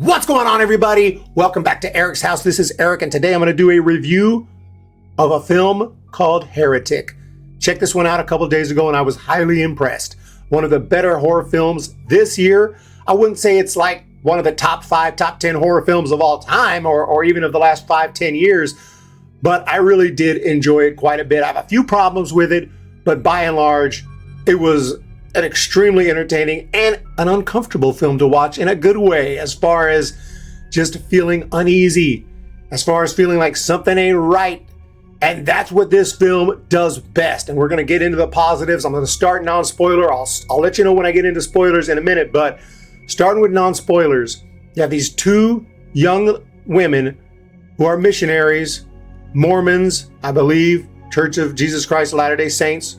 What's going on, everybody? Welcome back to Eric's house. This is Eric, and today I'm going to do a review of a film called Heretic. Checked this one out a couple of days ago, and I was highly impressed. One of the better horror films this year. I wouldn't say it's like one of the top 5, top 10 horror films of all time, or even of the last 5-10 years, but I really did enjoy it quite a bit. I have a few problems with it, but by and large, it was an extremely entertaining and an uncomfortable film to watch in a good way, as far as just feeling uneasy, as far as feeling like something ain't right. And that's what this film does best. And we're going to get into the positives. I'm going to start non-spoiler. I'll let you know when I get into spoilers in a minute, but starting with non-spoilers, you have these two young women who are missionaries, Mormons, I believe, Church of Jesus Christ of Latter-day Saints,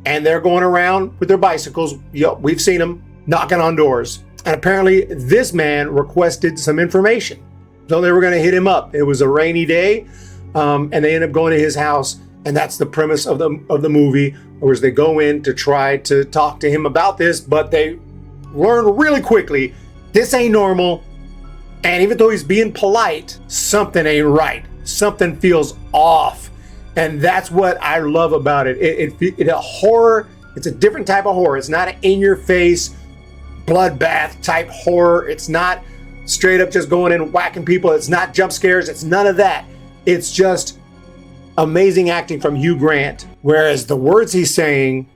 and they're going around with their bicycles. We've seen them knocking on doors. And apparently this man requested some information. So they were going to hit him up. It was a rainy day, and they end up going to his house. And that's the premise of the movie, whereas they go in to try to talk to him about this, but they learn really quickly, this ain't normal. And even though he's being polite, something ain't right. Something feels off. And that's what I love about it. It's a horror. It's a different type of horror. It's not an in-your-face bloodbath type horror. It's not straight up just going in and whacking people. It's not jump scares. It's none of that. It's just amazing acting from Hugh Grant. Whereas the words he's saying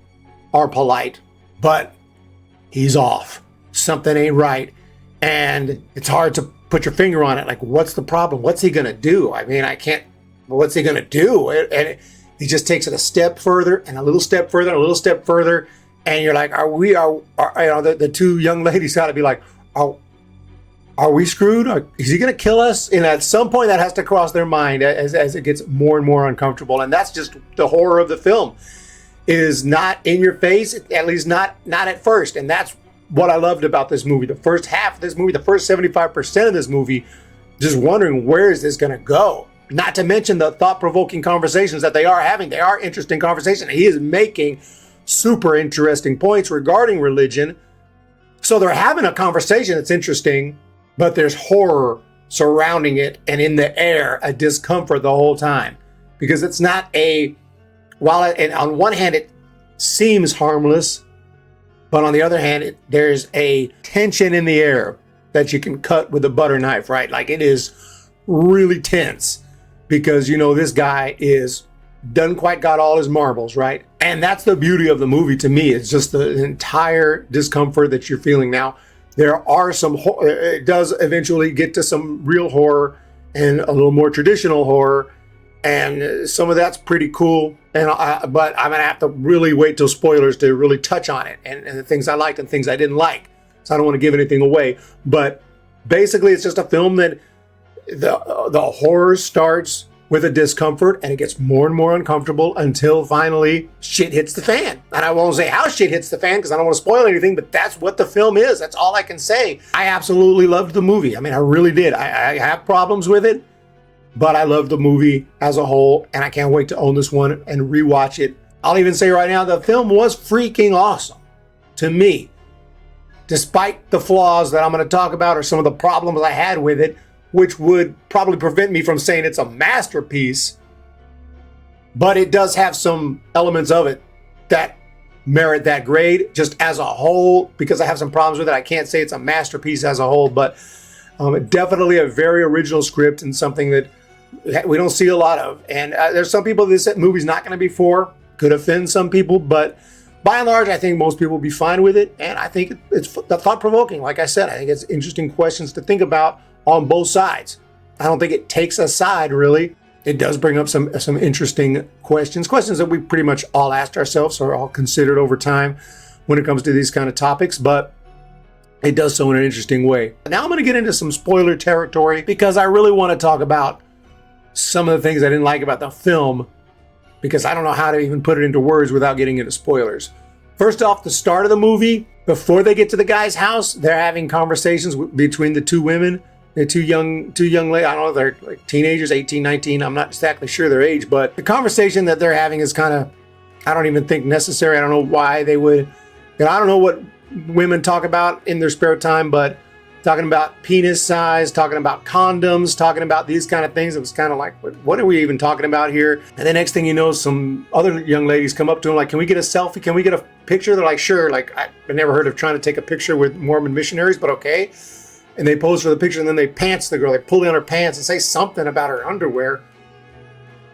are polite, but he's off. Something ain't right. And it's hard to put your finger on it. Like, what's the problem? What's he going to do? I mean, I can't. What's he going to do? And he just takes it a step further and a little step further and a little step further. And you're like, the two young ladies got to be like, are we screwed? Is he going to kill us? And at some point that has to cross their mind as it gets more and more uncomfortable. And that's just the horror of the film. It is not in your face, at least not at first. And that's what I loved about this movie. The first half of this movie, the first 75% of this movie, just wondering, where is this going to go? Not to mention the thought-provoking conversations that they are having. They are interesting conversations. He is making super interesting points regarding religion. So they're having a conversation that's interesting, but there's horror surrounding it and in the air, a discomfort the whole time. Because it's not and on one hand it seems harmless, but on the other hand, there's a tension in the air that you can cut with a butter knife, right? Like, it is really tense. Because, this guy doesn't quite got all his marbles, right? And that's the beauty of the movie to me. It's just the entire discomfort that you're feeling. Now, there are it does eventually get to some real horror and a little more traditional horror. And some of that's pretty cool. But I'm going to have to really wait till spoilers to really touch on it. And the things I liked and things I didn't like. So I don't want to give anything away. But basically, it's just a film that the horror starts with a discomfort and it gets more and more uncomfortable until finally shit hits the fan. And I won't say how shit hits the fan because I don't want to spoil anything, but that's what the film is. That's all I can say. I absolutely loved the movie. I mean, I really did. I have problems with it, but I love the movie as a whole, and I can't wait to own this one and rewatch it. I'll even say right now, the film was freaking awesome to me. Despite the flaws that I'm going to talk about or some of the problems I had with it, which would probably prevent me from saying it's a masterpiece, but it does have some elements of it that merit that grade. Just as a whole, because I have some problems with it, I can't say it's a masterpiece as a whole, but definitely a very original script and something that we don't see a lot of. And there's some people this movie's not going to be for, could offend some people, but by and large, I think most people will be fine with it. And I think it's thought-provoking. Like I said, I think it's interesting questions to think about on both sides. I don't think it takes a side, really. It does bring up some interesting questions that we pretty much all asked ourselves or all considered over time when it comes to these kind of topics, but it does so in an interesting way. Now I'm going to get into some spoiler territory because I really want to talk about some of the things I didn't like about the film, because I don't know how to even put it into words without getting into spoilers. First off, the start of the movie, before they get to the guy's house, they're having conversations between the two women. The two young ladies, I don't know, they're like teenagers, 18, 19. I'm not exactly sure their age, but the conversation that they're having is kind of, I don't even think necessary. I don't know why they would, I don't know what women talk about in their spare time, but talking about penis size, talking about condoms, talking about these kind of things. It was kind of like, what are we even talking about here? And the next thing you know, some other young ladies come up to him like, can we get a selfie? Can we get a picture? They're like, sure. Like, I never heard of trying to take a picture with Mormon missionaries, but okay. And they pose for the picture, and then they pants the girl. They pull down her pants and say something about her underwear,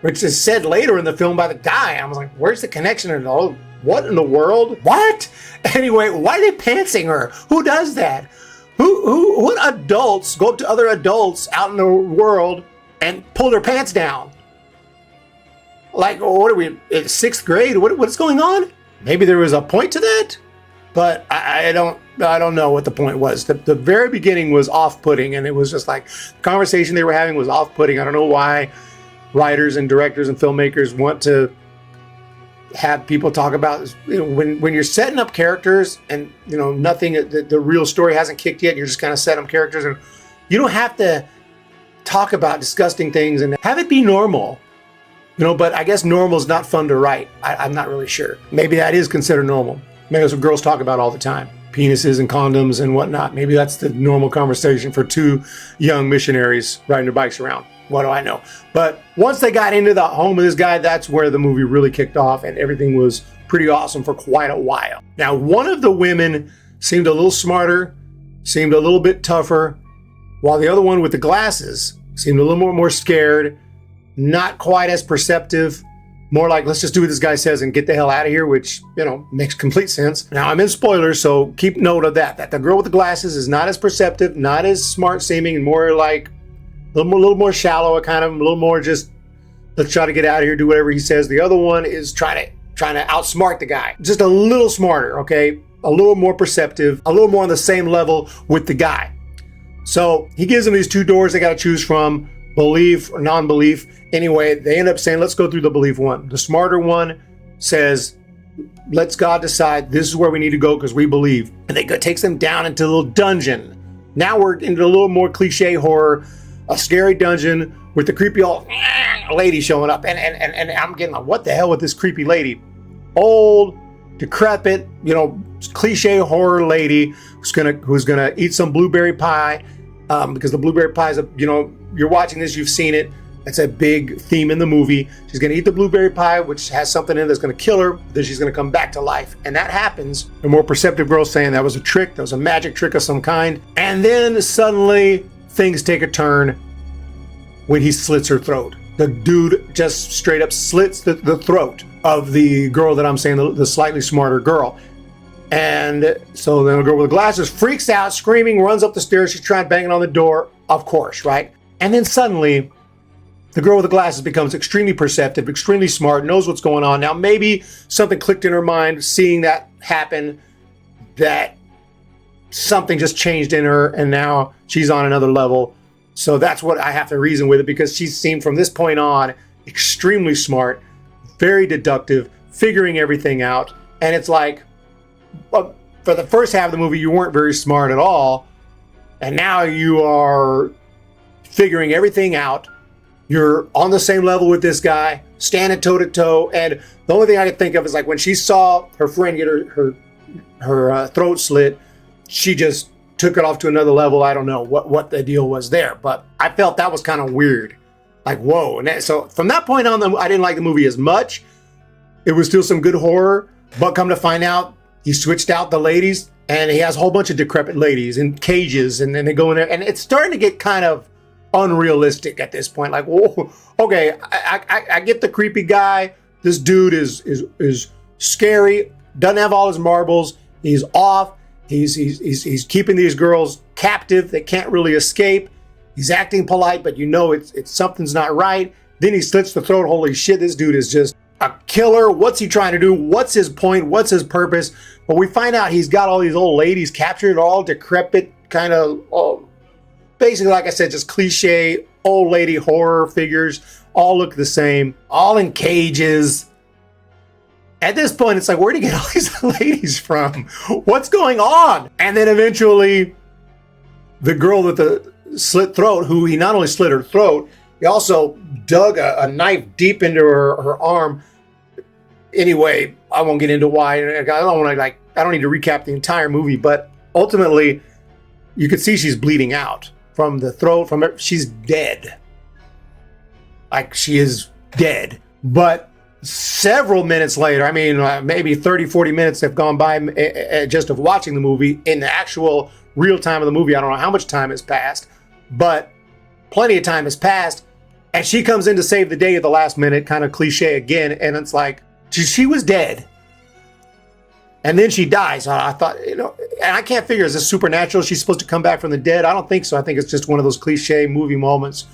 which is said later in the film by the guy. I was like, where's the connection at all? What in the world? What? Anyway, why are they pantsing her? Who does that? What adults go up to other adults out in the world and pull their pants down? Like, what are we in sixth grade? What's going on? Maybe there was a point to that, but I don't know what the point was. The very beginning was off-putting, and it was just like the conversation they were having was off-putting. I don't know why writers and directors and filmmakers want to have people talk about, you know, when you're setting up characters and, you know, nothing, the real story hasn't kicked yet, you're just kind of setting up characters, and you don't have to talk about disgusting things and have it be normal, you know. But I guess normal is not fun to write. I'm not really sure. Maybe that is considered normal. Maybe that's what girls talk about all the time. Penises and condoms and whatnot. Maybe that's the normal conversation for two young missionaries riding their bikes around. What do I know? But once they got into the home of this guy, that's where the movie really kicked off, and everything was pretty awesome for quite a while. Now, one of the women seemed a little smarter, seemed a little bit tougher, while the other one with the glasses seemed a little more scared, not quite as perceptive, more like, let's just do what this guy says and get the hell out of here, which, you know, makes complete sense. Now, I'm in spoilers, so keep note of that the girl with the glasses is not as perceptive, not as smart seeming, and more like a little more shallow, kind of a little more just, let's try to get out of here, do whatever he says. The other one is trying to outsmart the guy. Just a little smarter, okay? A little more perceptive, a little more on the same level with the guy. So he gives them these two doors they got to choose from, belief or non-belief. Anyway, they end up saying, let's go through the belief one. The smarter one says, let's God decide this is where we need to go because we believe. And it takes them down into a little dungeon. Now we're into a little more cliche horror, a scary dungeon with the creepy old lady showing up. And I'm getting like, what the hell with this creepy lady? Old, decrepit, you know, cliche horror lady who's gonna eat some blueberry pie, because the blueberry pie is you know, you're watching this, you've seen it. That's a big theme in the movie. She's gonna eat the blueberry pie, which has something in it that's gonna kill her, then she's gonna come back to life. And that happens. The more perceptive girl's saying that was a trick, that was a magic trick of some kind. And then suddenly things take a turn when he slits her throat. The dude just straight up slits the throat of the girl that I'm saying, the slightly smarter girl. And so then the girl with the glasses freaks out, screaming, runs up the stairs. She's trying banging on the door, of course, right? And then suddenly, the girl with the glasses becomes extremely perceptive, extremely smart, knows what's going on. Now, maybe something clicked in her mind, seeing that happen, that something just changed in her, and now she's on another level. So that's what I have to reason with it, because she seemed from this point on extremely smart, very deductive, figuring everything out. And it's like, well, for the first half of the movie, you weren't very smart at all. And now you are figuring everything out. You're on the same level with this guy, standing toe to toe. And the only thing I can think of is like when she saw her friend get her throat slit, she just took it off to another level. I don't know what the deal was there, but I felt that was kind of weird. Like, whoa. And so from that point on, I didn't like the movie as much. It was still some good horror, but come to find out, he switched out the ladies, and he has a whole bunch of decrepit ladies in cages, and then they go in there, and it's starting to get kind of unrealistic at this point. Like, whoa, okay, I get the creepy guy. This dude is scary, doesn't have all his marbles. He's off. He's keeping these girls captive. They can't really escape. He's acting polite, but you know it's something's not right. Then he slits the throat. Holy shit, this dude is just a killer. What's he trying to do? What's his point? What's his purpose? But we find out he's got all these old ladies captured, all decrepit, kind of, basically, like I said, just cliche old lady horror figures. All look the same, all in cages. At this point, it's like, where'd he get all these ladies from? What's going on? And then eventually, the girl with the slit throat, who he not only slit her throat, he also dug a knife deep into her arm. Anyway, I won't get into why. I don't need to recap the entire movie, but ultimately, you could see she's bleeding out from the throat, she's dead. Like, she is dead. But several minutes later, I mean, maybe 30, 40 minutes have gone by just of watching the movie. In the actual real time of the movie, I don't know how much time has passed, but plenty of time has passed. And she comes in to save the day at the last minute, kind of cliche again. And it's like, she was dead. And then she dies. I thought, and I can't figure, is this supernatural? She's supposed to come back from the dead? I don't think so. I think it's just one of those cliche movie moments,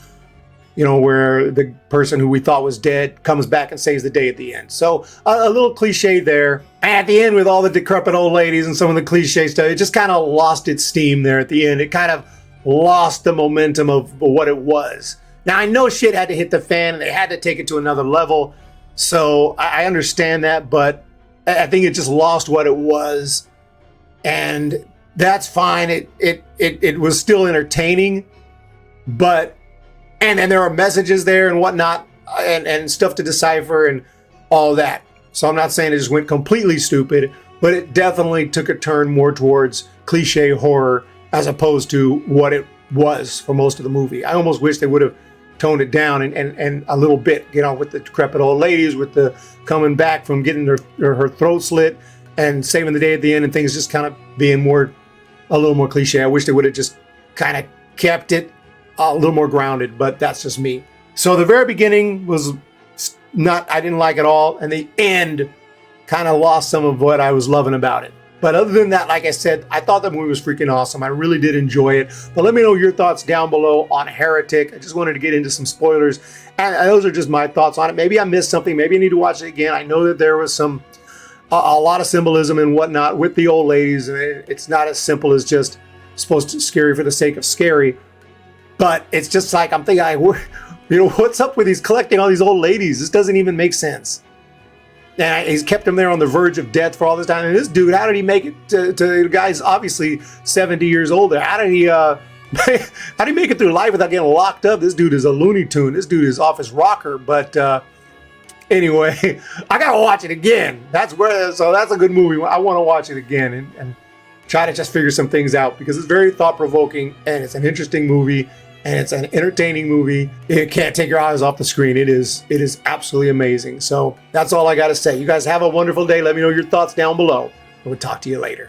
where the person who we thought was dead comes back and saves the day at the end. So a little cliche there. And at the end, with all the decrepit old ladies and some of the cliche stuff, it just kind of lost its steam there at the end. It kind of lost the momentum of what it was. Now, I know shit had to hit the fan and they had to take it to another level. So I understand that, but I think it just lost what it was. And that's fine. It was still entertaining, but and there are messages there and whatnot, and stuff to decipher and all that. So I'm not saying it just went completely stupid, but it definitely took a turn more towards cliche horror as opposed to what it was for most of the movie. I almost wish they would have toned it down and a little bit, with the decrepit old ladies, with the coming back from getting her throat slit and saving the day at the end, and things just kind of being a little more cliche. I wish they would have just kind of kept it a little more grounded, but that's just me. So the very beginning was I didn't like at all, and the end kind of lost some of what I was loving about it. But other than that, like I said, I thought the movie was freaking awesome. I really did enjoy it. But let me know your thoughts down below on Heretic. I just wanted to get into some spoilers, and those are just my thoughts on it. Maybe I missed something. Maybe I need to watch it again. I know that there was a lot of symbolism and whatnot with the old ladies, and it's not as simple as just supposed to scary for the sake of scary. But it's just like, I'm thinking, what's up with collecting all these old ladies? This doesn't even make sense. And he's kept him there on the verge of death for all this time. And this dude, how did he make it to the guy's obviously 70 years old? How did he make it through life without getting locked up? This dude is a Looney Tune. This dude is off his rocker. But anyway, I gotta watch it again. So that's a good movie. I want to watch it again and try to just figure some things out, because it's very thought-provoking and it's an interesting movie. And it's an entertaining movie. It can't take your eyes off the screen. It is absolutely amazing. So that's all I got to say. You guys have a wonderful day. Let me know your thoughts down below. And we'll talk to you later.